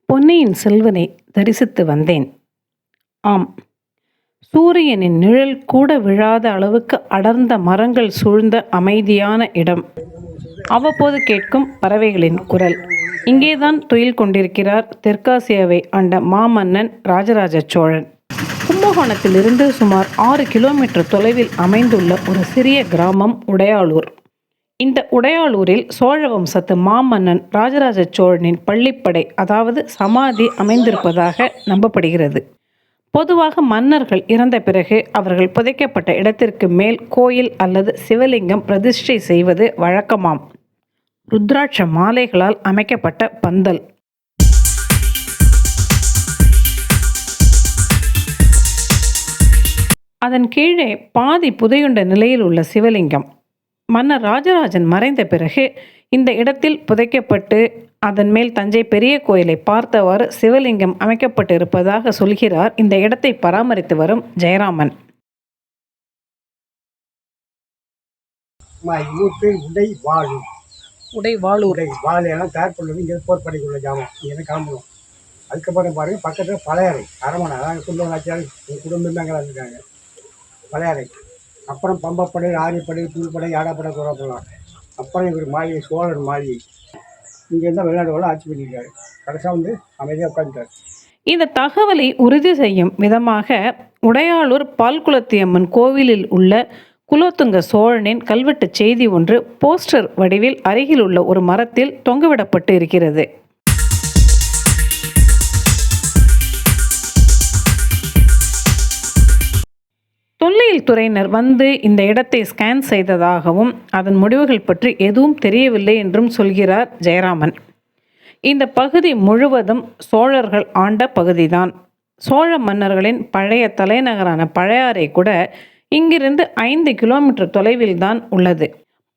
பொன்னியின் செல்வனை தரிசித்து வந்தேன். ஆம், சூரியனின் நிழல் கூட விழாத அளவுக்கு அடர்ந்த மரங்கள் சூழ்ந்த அமைதியான இடம். அவ்வப்போது கேட்கும் பறவைகளின் குரல். இங்கேதான் துயில் கொண்டிருக்கிறார் தெற்காசியாவை ஆண்ட மாமன்னன் ராஜராஜ சோழன். கும்பகோணத்திலிருந்து சுமார் 6 கிலோமீட்டர் தொலைவில் அமைந்துள்ள ஒரு சிறிய கிராமம் உடையாளூர். இந்த உடையாளூரில் சோழ வம்சத்து மாமன்னன் ராஜராஜ சோழனின் பள்ளிப்படை அதாவது சமாதி அமைந்திருப்பதாக நம்பப்படுகிறது. பொதுவாக மன்னர்கள் இறந்த பிறகு அவர்கள் புதைக்கப்பட்ட இடத்திற்கு மேல் கோயில் அல்லது சிவலிங்கம் பிரதிஷ்டை செய்வது வழக்கமாம். ருத்ராட்ச மாலைகளால் அமைக்கப்பட்ட பந்தல், அதன் கீழே பாதி புதையுண்ட நிலையில் உள்ள சிவலிங்கம். மன்னர் ராஜராஜன் மறைந்த பிறகு இந்த இடத்தில் புதைக்கப்பட்டு அதன் மேல் தஞ்சை பெரிய கோயிலை பார்த்தவாறு சிவலிங்கம் அமைக்கப்பட்டிருப்பதாக சொல்கிறார் இந்த இடத்தை பராமரித்து வரும் ஜெயராமன். அதுக்கப்புறம் பாருங்கள், பக்கத்தில் பழையறை அரமனை, அதாவது குண்டவனாச்சியார் குடும்பமே அங்கே இருக்காங்க. பழையறை, அப்புறம் பம்பப்படை, ஆரியப்படை, தூள்படை, யாடாப்படை, குறப்படலாம். அப்புறம் இவர் மாளிகை, சோழர் மாளிகை. இங்கே இருந்தால் வெளிநாடுகளை ஆட்சி பண்ணியிருக்காரு. கடைசியாக அமைதியாக உட்காந்துட்டார். இந்த தகவலை உறுதி செய்யும் விதமாக உடையாளூர் பால்குளத்தியம்மன் கோவிலில் உள்ள குலோத்துங்க சோழனின் கல்வெட்டு செய்தி ஒன்று போஸ்டர் வடிவில் அருகில் உள்ள ஒரு மரத்தில் தொங்கவிடப்பட்டு இருக்கிறது. தொல்லியல் துறையினர் வந்து இந்த இடத்தை ஸ்கேன் செய்ததாகவும் அதன் முடிவுகள் பற்றி எதுவும் தெரியவில்லை என்றும் சொல்கிறார் ஜெயராமன். இந்த பகுதி முழுவதும் சோழர்கள் ஆண்ட பகுதிதான். சோழ மன்னர்களின் பழைய தலைநகரான பழையாறை கூட இங்கிருந்து 5 கிலோமீட்டர் தொலைவில் தான் உள்ளது.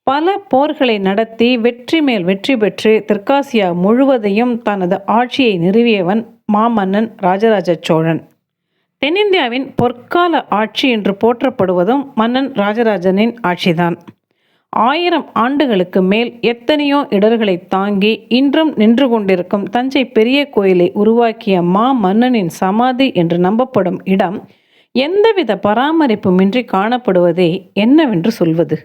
பல போர்களை நடத்தி வெற்றி மேல் வெற்றி பெற்று தெற்காசியா முழுவதையும் தனது ஆட்சியை நிறுவியவன் மாமன்னன் ராஜராஜ சோழன். தென்னிந்தியாவின் பொற்கால ஆட்சி என்று போற்றப்படுவதும் மன்னன் ராஜராஜனின் ஆட்சிதான். 1000 ஆண்டுகளுக்கு மேல் எத்தனையோ இடர்களை தாங்கி இன்றும் நின்று கொண்டிருக்கும் தஞ்சை பெரிய கோயிலை உருவாக்கிய மன்னனின் சமாதி என்று நம்பப்படும் இடம் எந்தவித பராமரிப்புமின்றி காணப்படுவதை என்னவென்று சொல்வது?